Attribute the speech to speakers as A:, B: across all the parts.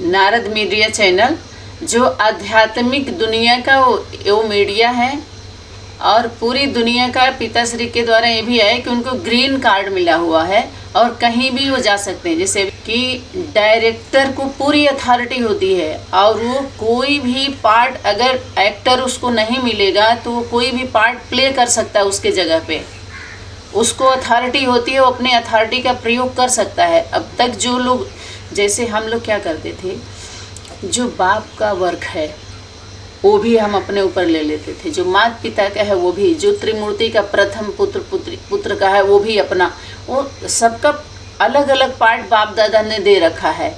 A: Narad media channel जो आध्यात्मिक दुनिया का वो मीडिया है और पूरी दुनिया का पिताश्री के द्वारा ये भी है कि उनको ग्रीन कार्ड मिला हुआ है और कहीं भी वो जा सकते हैं। जैसे कि डायरेक्टर को पूरी अथॉरिटी होती है और वो कोई भी पार्ट, अगर एक्टर उसको नहीं मिलेगा तो वो कोई भी पार्ट प्ले कर सकता है उसके जगह पे। उसको अथॉरिटी होती है, वो अपने अथॉरिटी का प्रयोग कर सकता है। अब तक जो लोग, जैसे हम लोग क्या करते थे, जो बाप का वर्क है वो भी हम अपने ऊपर ले लेते थे, जो माता पिता का है वो भी, जो त्रिमूर्ति का प्रथम पुत्र का है वो भी अपना, वो सबका अलग अलग पार्ट बाप दादा ने दे रखा है।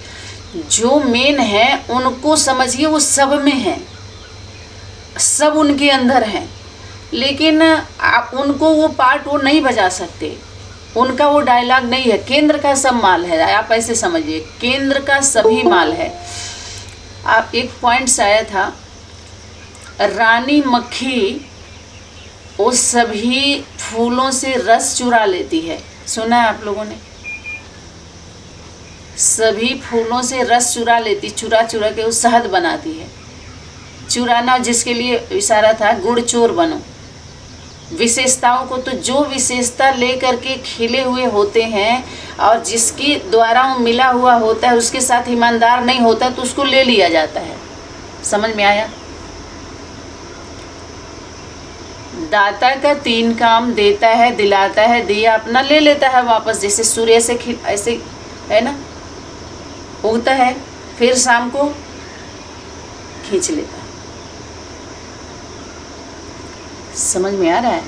A: जो मेन है उनको समझिए वो सब में है, सब उनके अंदर है, लेकिन आप उनको वो पार्ट वो नहीं बजा सकते, उनका वो डायलॉग नहीं है। केंद्र का सब माल है, आप ऐसे समझिए, केंद्र का सभी माल है। आप एक पॉइंट्स आया था, रानी मक्खी वो सभी फूलों से रस चुरा लेती है, सुना है आप लोगों ने? सभी फूलों से रस चुरा लेती, चुरा चुरा के वो शहद बनाती है। चुराना जिसके लिए इशारा था, गुड़ चोर बनो। विशेषताओं को, तो जो विशेषता ले करके खिले हुए होते हैं और जिसकी द्वारा वो मिला हुआ होता है उसके साथ ईमानदार नहीं होता तो उसको ले लिया जाता है। समझ में आया? दाता का 3 काम, देता है, दिलाता है, दिया अपना ले लेता है वापस। जैसे सूर्य से ऐसे है ना, उगता है फिर शाम को खींच लेता है। समझ में आ रहा है?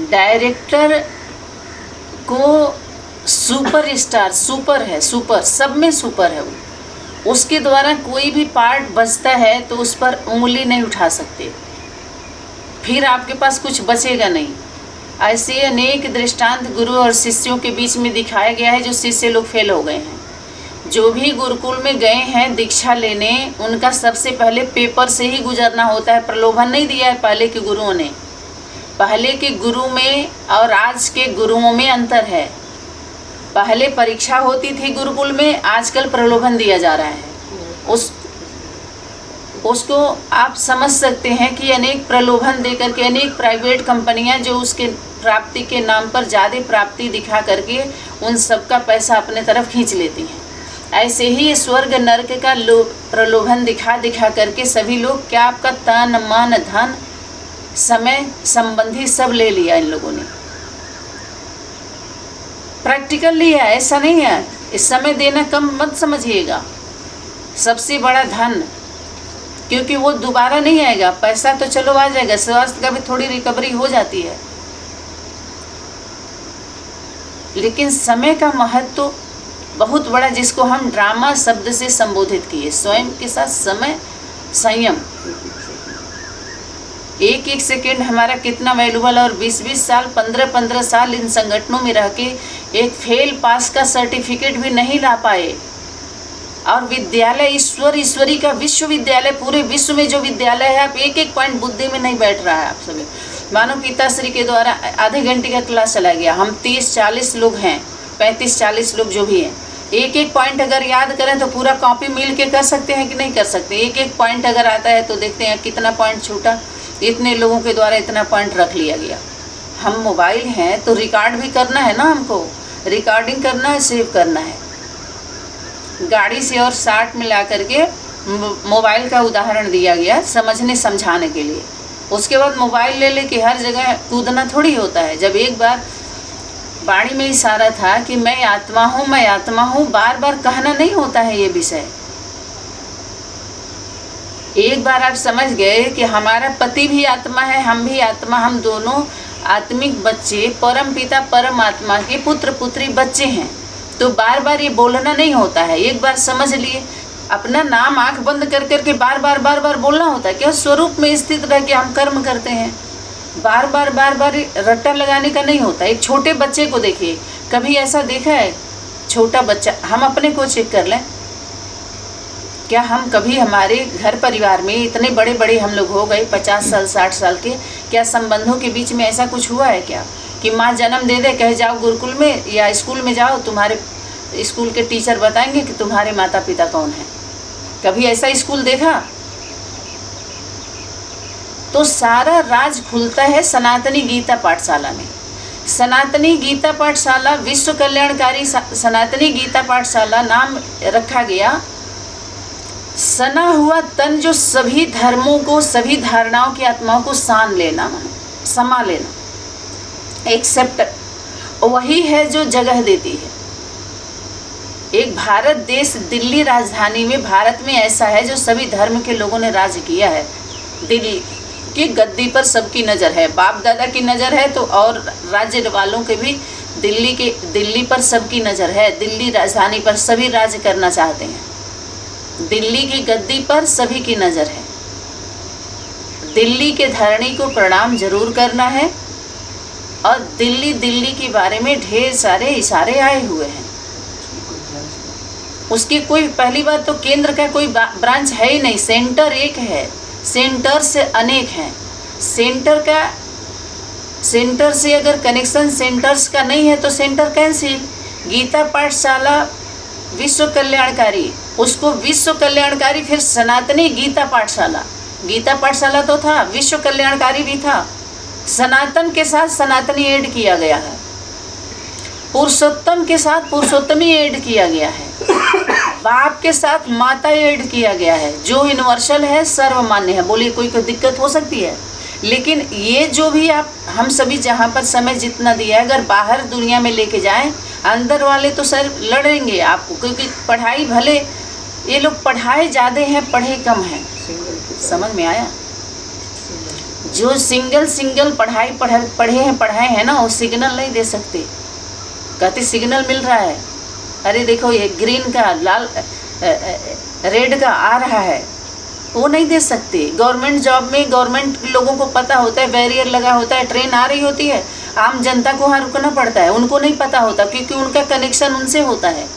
A: डायरेक्टर को सुपरस्टार, सुपर है, सुपर, सब में सुपर है वो, उसके द्वारा कोई भी पार्ट बचता है तो उस पर उंगली नहीं उठा सकते, फिर आपके पास कुछ बचेगा नहीं। ऐसे अनेक दृष्टांत गुरु और शिष्यों के बीच में दिखाया गया है, जो शिष्य लोग फेल हो गए हैं। जो भी गुरुकुल में गए हैं दीक्षा लेने, उनका सबसे पहले पेपर से ही गुजरना होता है। प्रलोभन नहीं दिया है पहले के गुरुओं ने। पहले के गुरु में और आज के गुरुओं में अंतर है। पहले परीक्षा होती थी गुरुकुल में, आजकल प्रलोभन दिया जा रहा है। उसको आप समझ सकते हैं कि अनेक प्रलोभन दे करके अनेक प्राइवेट कंपनियां जो उसके प्राप्ति के नाम पर ज़्यादा प्राप्ति दिखा करके उन सबका पैसा अपने तरफ खींच लेती हैं। ऐसे ही स्वर्ग नर्क का प्रलोभन दिखा दिखा करके सभी लोग क्या आपका तन मन धन समय संबंधी सब ले लिया इन लोगों ने। प्रैक्टिकल लिया, ऐसा नहीं है। इस समय देना कम मत समझिएगा, सबसे बड़ा धन, क्योंकि वो दोबारा नहीं आएगा। पैसा तो चलो आ जाएगा, स्वास्थ्य का भी थोड़ी रिकवरी हो जाती है, लेकिन समय का महत्व बहुत बड़ा, जिसको हम ड्रामा शब्द से संबोधित किए। स्वयं के साथ समय, संयम। एक एक सेकेंड हमारा कितना वैल्यूबल, और 20-20 साल 15-15 साल इन संगठनों में रह के एक फेल पास का सर्टिफिकेट भी नहीं ला पाए। और विद्यालय ईश्वरी का विश्वविद्यालय, पूरे विश्व में जो विद्यालय है, आप एक एक पॉइंट बुद्धि में नहीं बैठ रहा है आप सभी। मानो पिताश्री के द्वारा आधे घंटे का क्लास चला गया, हम 30-40 लोग हैं, 35-40 लोग जो भी हैं, एक एक पॉइंट अगर याद करें तो पूरा कॉपी मिल के कर सकते हैं कि नहीं कर सकते? एक एक पॉइंट अगर आता है तो देखते हैं कितना पॉइंट छूटा, इतने लोगों के द्वारा इतना पॉइंट रख लिया गया। हम मोबाइल हैं तो रिकॉर्ड भी करना है ना, हमको रिकॉर्डिंग करना है, सेव करना है। गाड़ी से और 60 मिला करके मोबाइल का उदाहरण दिया गया समझने समझाने के लिए। उसके बाद मोबाइल ले लेके हर जगह कूदना थोड़ी होता है। जब एक बार वाणी में इशारा था कि मैं आत्मा हूँ, मैं आत्मा हूँ, बार बार कहना नहीं होता है ये विषय। एक बार आप समझ गए कि हमारा पति भी आत्मा है, हम भी आत्मा, हम दोनों आत्मिक बच्चे परम पिता परमात्मा के पुत्र पुत्री बच्चे हैं, तो बार बार ये बोलना नहीं होता है। एक बार समझ लिए, अपना नाम आंख बंद कर करके बार बार बोलना होता है। क्या स्वरूप में स्थित रह के हम कर्म करते हैं, बार बार रट्टा लगाने का नहीं होता। एक छोटे बच्चे को देखिए, कभी ऐसा देखा है? छोटा बच्चा, हम अपने को चेक कर लें, क्या हम कभी हमारे घर परिवार में इतने बड़े बड़े हम लोग हो गए 50 साल 60 साल के, क्या संबंधों के बीच में ऐसा कुछ हुआ है क्या कि माँ जन्म दे दे, कहे जाओ गुरुकुल में या स्कूल में जाओ, तुम्हारे स्कूल के टीचर बताएंगे कि तुम्हारे माता पिता कौन हैं? कभी ऐसा स्कूल देखा? तो सारा राज खुलता है सनातनी गीता पाठशाला में। सनातनी गीता पाठशाला, विश्व कल्याणकारी सनातनी गीता पाठशाला नाम रखा गया। सना हुआ तन जो सभी धर्मों को, सभी धारणाओं की आत्माओं को सान लेना, समा लेना, एक्सेप्ट, वही है जो जगह देती है। एक भारत देश, दिल्ली राजधानी में, भारत में ऐसा है जो सभी धर्म के लोगों ने राज किया है। दिल्ली की गद्दी पर सबकी नज़र है, बाप दादा की नज़र है, तो और राज्य वालों के भी दिल्ली पर सबकी नज़र है। दिल्ली राजधानी पर सभी राज करना चाहते हैं। दिल्ली की गद्दी पर सभी की नज़र है। दिल्ली के धरणी को प्रणाम जरूर करना है। और दिल्ली के बारे में ढेर सारे इशारे आए हुए हैं। उसकी कोई, पहली बात तो केंद्र का कोई ब्रांच है ही नहीं, सेंटर एक है, सेंटर से अनेक हैं। सेंटर से अगर कनेक्शन सेंटर्स का नहीं है तो सेंटर कैंसिल। गीता पाठशाला विश्व कल्याणकारी, उसको विश्व कल्याणकारी, फिर सनातनी गीता पाठशाला तो था, विश्व कल्याणकारी भी था। सनातन के साथ सनातनी ऐड किया गया है, पुरुषोत्तम के साथ पुरुषोत्तमी ऐड किया गया है, बाप के साथ माता ऐड किया गया है, जो यूनिवर्सल है, सर्वमान्य है। बोलिए कोई दिक्कत हो सकती है? लेकिन ये जो भी आप, हम सभी जहाँ पर समय जितना दिया है, अगर बाहर दुनिया में लेके जाएं, अंदर वाले तो सर लड़ेंगे आपको, क्योंकि पढ़ाई, भले ये लोग पढ़ाए ज़्यादा हैं, पढ़े कम हैं। समझ में आया? जो सिंगल पढ़ाए हैं ना, वो सिग्नल नहीं दे सकते। कहते सिग्नल मिल रहा है, अरे देखो ये ग्रीन का, लाल, रेड का आ रहा है, वो नहीं दे सकते। गवर्नमेंट जॉब में गवर्नमेंट लोगों को पता होता है, बैरियर लगा होता है, ट्रेन आ रही होती है, आम जनता को वहाँ रुकना पड़ता है, उनको नहीं पता होता, क्योंकि उनका कनेक्शन उनसे होता है।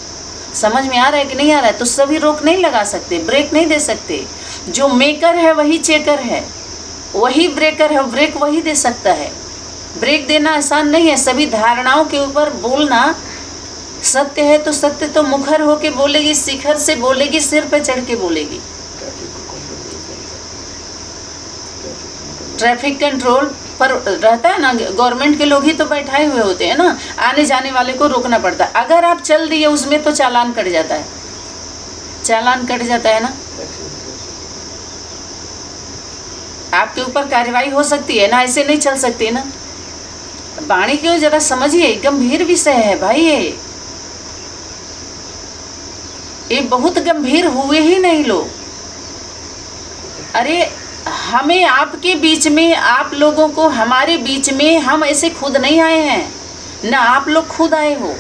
A: समझ में आ रहा है कि नहीं आ रहा है? तो सभी रोक नहीं लगा सकते, ब्रेक नहीं दे सकते। जो मेकर है वही चेकर है, वही ब्रेकर है, ब्रेक वही दे सकता है। ब्रेक देना आसान नहीं है। सभी धारणाओं के ऊपर बोलना, सत्य है तो सत्य तो मुखर होके बोलेगी, शिखर से बोलेगी, सिर पे चढ़ के बोलेगी। ट्रैफिक कंट्रोल पर रहता है ना, गवर्नमेंट के लोग ही तो बैठाए हुए होते हैं ना, आने जाने वाले को रोकना पड़ता है। अगर आप चल रही है उसमें तो चालान कट जाता है, चालान कट जाता है ना, आपके ऊपर कार्रवाई हो सकती है ना, ऐसे नहीं चल सकती है ना। वाणी क्यों, जरा समझिए, गंभीर विषय है भाई ये बहुत गंभीर हुए ही नहीं लोग। अरे हमें आपके बीच में, आप लोगों को हमारे बीच में, हम ऐसे खुद नहीं आए हैं ना, आप लोग खुद आए हो।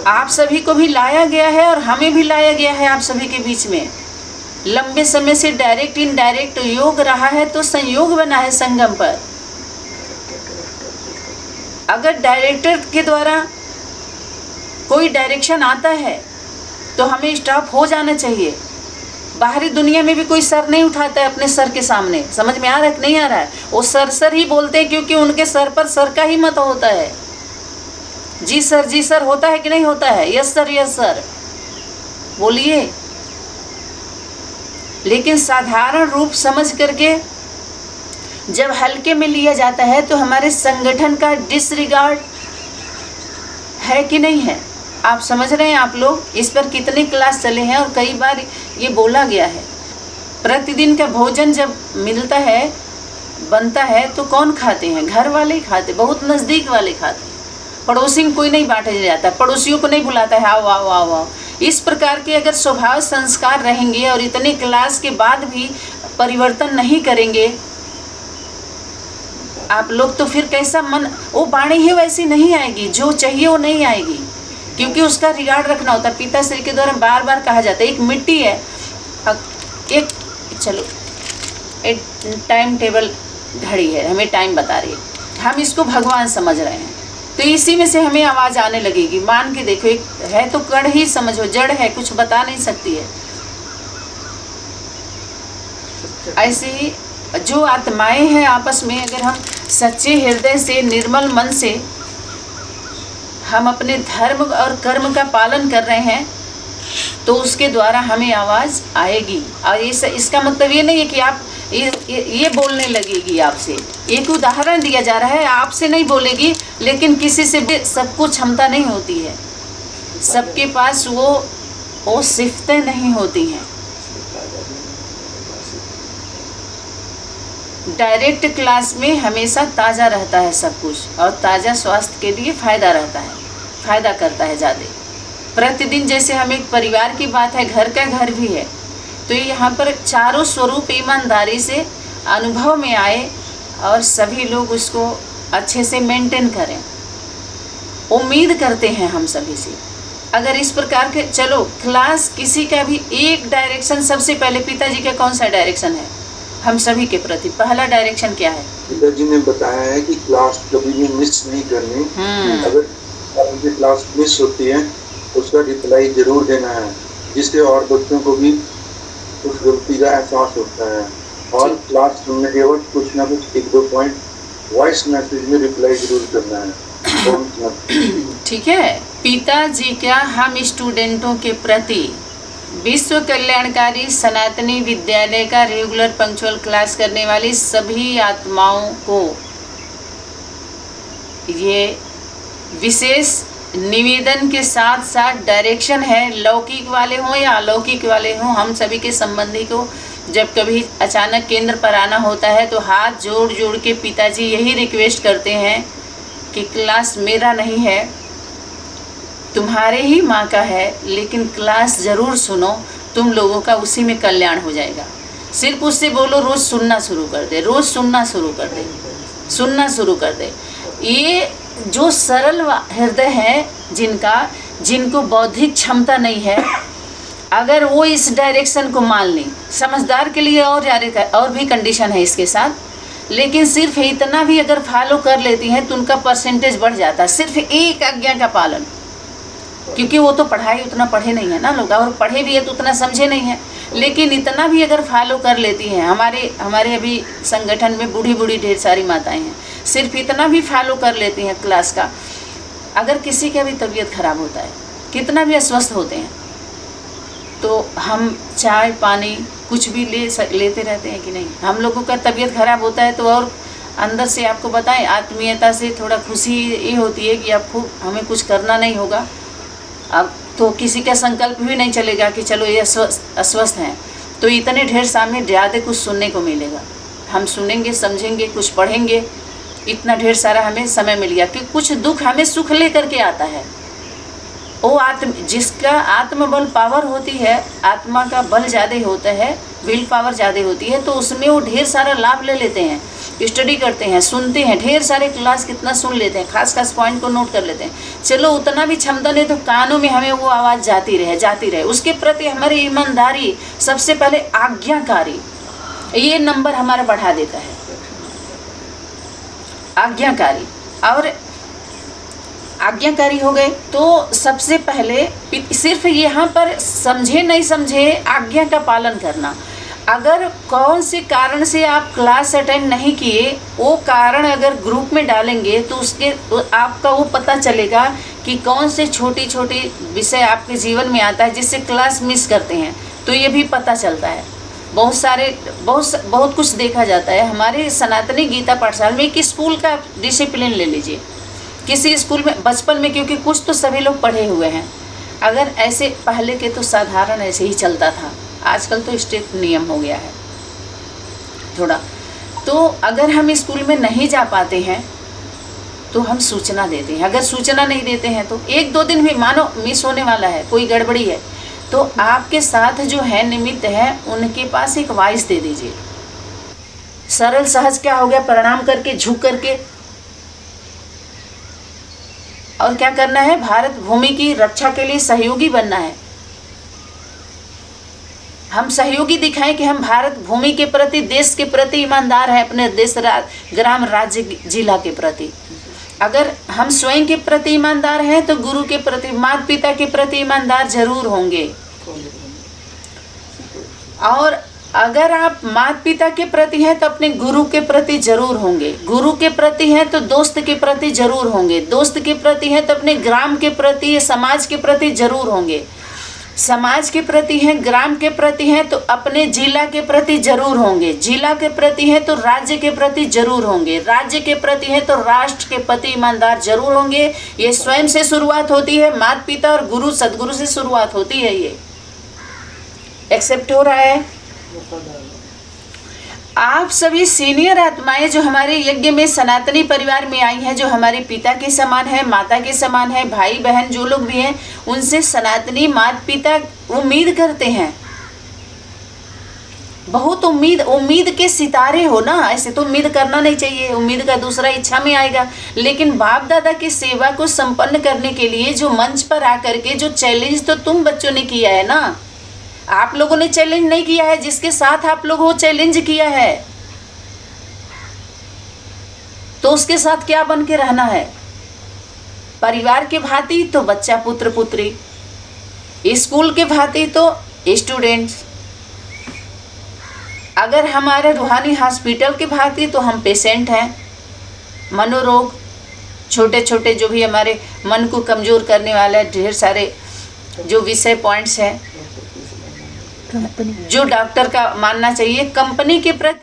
A: आप सभी को भी लाया गया है और हमें भी लाया गया है आप सभी के बीच में। लंबे समय से डायरेक्ट इनडायरेक्ट योग रहा है तो संयोग बना है संगम पर। अगर डायरेक्टर के द्वारा कोई डायरेक्शन आता है तो हमें स्टॉप हो जाना चाहिए। बाहरी दुनिया में भी कोई सर नहीं उठाता है अपने सर के सामने। समझ में आ रहा है कि नहीं आ रहा है? वो सर ही बोलते हैं, क्योंकि उनके सर पर सर का ही मत होता है। जी सर होता है कि नहीं होता है? यस सर बोलिए। लेकिन साधारण रूप समझ करके जब हल्के में लिया जाता है तो हमारे संगठन का डिसरिगार्ड है कि नहीं है? आप समझ रहे हैं? आप लोग इस पर कितने क्लास चले हैं और कई बार ये बोला गया है। प्रतिदिन का भोजन जब मिलता है, बनता है, तो कौन खाते हैं? घर वाले ही खाते, बहुत नज़दीक वाले खाते हैं। पड़ोसी कोई नहीं बांटा जाता, पड़ोसियों को नहीं बुलाता है आओ आओ आओ आओ। इस प्रकार के अगर स्वभाव संस्कार रहेंगे और इतने क्लास के बाद भी परिवर्तन नहीं करेंगे आप लोग, तो फिर कैसा मन, वो वाणी ही वैसी नहीं आएगी, जो चाहिए वो नहीं आएगी, क्योंकि उसका रिगार्ड रखना होता है। पिताश्री के द्वारा बार बार कहा जाता है, एक मिट्टी है, एक चलो एक टाइम टेबल घड़ी है, हमें टाइम बता रही है, हम इसको भगवान समझ रहे हैं, तो इसी में से हमें आवाज़ आने लगेगी। मान के देखो, एक है तो कण ही समझो, जड़ है, कुछ बता नहीं सकती है। ऐसे ही जो आत्माएं हैं आपस में, अगर हम सच्चे हृदय से, निर्मल मन से हम अपने धर्म और कर्म का पालन कर रहे हैं तो उसके द्वारा हमें आवाज़ आएगी। और इसका मतलब ये नहीं है कि आप ये बोलने लगेगी आपसे। एक उदाहरण दिया जा रहा है, आपसे नहीं बोलेगी, लेकिन किसी से भी सबको क्षमता नहीं होती है, सबके पास वो सिफ्तें नहीं होती हैं। डायरेक्ट क्लास में हमेशा ताज़ा रहता है सब कुछ, और ताज़ा स्वास्थ्य के लिए फ़ायदा रहता है, फ़ायदा करता है ज़्यादा। प्रतिदिन जैसे हम एक परिवार की बात है, घर का घर भी है, तो यहाँ पर चारों स्वरूप ईमानदारी से अनुभव में आए और सभी लोग उसको अच्छे से मेंटेन करें। उम्मीद करते हैं हम सभी से, अगर इस प्रकार के चलो क्लास किसी का भी एक डायरेक्शन, सबसे पहले पिताजी का कौन सा डायरेक्शन है हम सभी के प्रति? पहला डायरेक्शन क्या है?
B: पिताजी ने बताया है कि क्लास कभी भी मिस नहीं करनी। अगर क्लास मिस होती है उसका रिप्लाई जरूर देना है, जिससे और बच्चों को भी उस गलती का एहसास होता है। और क्लास सुनने के बाद कुछ ना कुछ 1-2 पॉइंट वॉइस मैसेज में रिप्लाई जरूर करना है।
A: ठीक है। पिताजी का हम स्टूडेंटों के प्रति विश्व कल्याणकारी सनातनी विद्यालय का रेगुलर पंक्चुअल क्लास करने वाली सभी आत्माओं को ये विशेष निवेदन के साथ साथ डायरेक्शन है, लौकिक वाले हों या अलौकिक वाले हों, हम सभी के संबंधी को जब कभी अचानक केंद्र पर आना होता है तो हाथ जोड़ जोड़ के पिताजी यही रिक्वेस्ट करते हैं कि क्लास मेरा नहीं है, तुम्हारे ही माँ का है, लेकिन क्लास ज़रूर सुनो, तुम लोगों का उसी में कल्याण हो जाएगा। सिर्फ उससे बोलो रोज़ सुनना शुरू कर दे, रोज़ सुनना शुरू कर दे, सुनना शुरू कर दे। ये जो सरल हृदय है जिनको बौद्धिक क्षमता नहीं है, अगर वो इस डायरेक्शन को मान लें, समझदार के लिए और भी कंडीशन है इसके साथ, लेकिन सिर्फ इतना भी अगर फॉलो कर लेती हैं तो उनका परसेंटेज बढ़ जाता है। सिर्फ एक आज्ञा का पालन, क्योंकि वो तो पढ़ाई उतना पढ़े नहीं है ना लोग, और पढ़े भी है तो उतना समझे नहीं है, लेकिन इतना भी अगर फॉलो कर लेती हैं। हमारे अभी संगठन में बूढ़ी ढेर सारी माताएं हैं, सिर्फ इतना भी फॉलो कर लेती हैं क्लास का। अगर किसी का भी तबीयत ख़राब होता है, कितना भी अस्वस्थ होते हैं, तो हम चाय पानी कुछ भी लेते रहते हैं कि नहीं? हम लोगों का तबीयत ख़राब होता है तो और अंदर से आपको बताएं, आत्मीयता से थोड़ा खुशी ये होती है कि अब हमें कुछ करना नहीं होगा। अब तो किसी का संकल्प भी नहीं चलेगा कि चलो ये अस्वस्थ हैं, तो इतने ढेर सामने ज़्यादा कुछ सुनने को मिलेगा। हम सुनेंगे, समझेंगे, कुछ पढ़ेंगे, इतना ढेर सारा हमें समय मिल गया कि कुछ दुख हमें सुख लेकर के आता है। वो जिसका आत्मबल पावर होती है, आत्मा का बल ज़्यादा होता है, विल पावर ज़्यादा होती है, तो उसमें वो ढेर सारा लाभ ले लेते हैं, स्टडी करते हैं, सुनते हैं, ढेर सारे क्लास कितना सुन लेते हैं, खास पॉइंट को नोट कर लेते हैं। चलो उतना भी क्षमता नहीं तो कानों में हमें वो आवाज़ जाती रहे। उसके प्रति हमारी ईमानदारी, सबसे पहले आज्ञाकारी, ये नंबर हमारा बढ़ा देता है। आज्ञाकारी और आज्ञाकारी हो गए तो सबसे पहले सिर्फ यहाँ पर समझे नहीं समझे आज्ञा का पालन करना। अगर कौन से कारण से आप क्लास अटेंड नहीं किए, वो कारण अगर ग्रुप में डालेंगे तो आपका वो पता चलेगा कि कौन से छोटी विषय आपके जीवन में आता है जिससे क्लास मिस करते हैं, तो ये भी पता चलता है। बहुत कुछ देखा जाता है। हमारे सनातनी गीता पाठशाला में एक स्कूल का डिसिप्लिन ले लीजिए, किसी स्कूल में बचपन में, क्योंकि कुछ तो सभी लोग पढ़े हुए हैं, अगर ऐसे पहले के तो साधारण ऐसे ही चलता था, आजकल तो स्ट्रिक्ट नियम हो गया है थोड़ा। तो अगर हम स्कूल में नहीं जा पाते हैं तो हम सूचना देते हैं। अगर सूचना नहीं देते हैं तो 1-2 दिन भी मानो मिस होने वाला है, कोई गड़बड़ी है, तो आपके साथ जो है निमित्त है उनके पास एक वॉइस दे दीजिए। सरल सहज क्या हो गया, प्रणाम करके झुक करके, और क्या करना है, भारत भूमि की रक्षा के लिए सहयोगी बनना है। हम सहयोगी दिखाएं कि हम भारत भूमि के प्रति, देश के प्रति ईमानदार हैं, अपने देश, ग्राम, राज्य, जिला के प्रति। अगर हम स्वयं के प्रति ईमानदार हैं तो गुरु के प्रति, माता पिता के प्रति ईमानदार जरूर होंगे। और अगर आप माता पिता के प्रति हैं तो अपने गुरु के प्रति जरूर होंगे, गुरु के प्रति हैं तो दोस्त के प्रति जरूर होंगे, दोस्त के प्रति हैं तो अपने ग्राम के प्रति, समाज के प्रति जरूर होंगे, समाज के प्रति हैं, ग्राम के प्रति हैं तो अपने जिला के प्रति जरूर होंगे, जिला के प्रति हैं तो राज्य के प्रति जरूर होंगे, राज्य के प्रति हैं तो राष्ट्र के प्रति ईमानदार जरूर होंगे। ये स्वयं से शुरुआत होती है, माता पिता और गुरु सदगुरु से शुरुआत होती है। ये एक्सेप्ट हो रहा है। आप सभी सीनियर आत्माएं जो हमारे यज्ञ में सनातनी परिवार में आई हैं, जो हमारे पिता के समान है, माता के समान है, भाई बहन जो लोग भी हैं, उनसे सनातनी माता पिता उम्मीद करते हैं, बहुत उम्मीद के सितारे हो ना। ऐसे तो उम्मीद करना नहीं चाहिए, उम्मीद का दूसरा इच्छा में आएगा। लेकिन बाप दादा की सेवा को संपन्न करने के लिए जो मंच पर आकर के जो चैलेंज तो तुम बच्चों ने किया है ना, आप लोगों ने चैलेंज नहीं किया है, जिसके साथ आप लोग वो चैलेंज किया है तो उसके साथ क्या बन के रहना है। परिवार के भांति तो बच्चा पुत्र पुत्री, स्कूल के भांति तो स्टूडेंट्स, अगर हमारे रूहानी हॉस्पिटल के भांति तो हम पेशेंट हैं। मनोरोग, छोटे छोटे जो भी हमारे मन को कमजोर करने वाले ढेर सारे जो विषय पॉइंट्स हैं, जो डॉक्टर का मानना चाहिए कंपनी के प्रति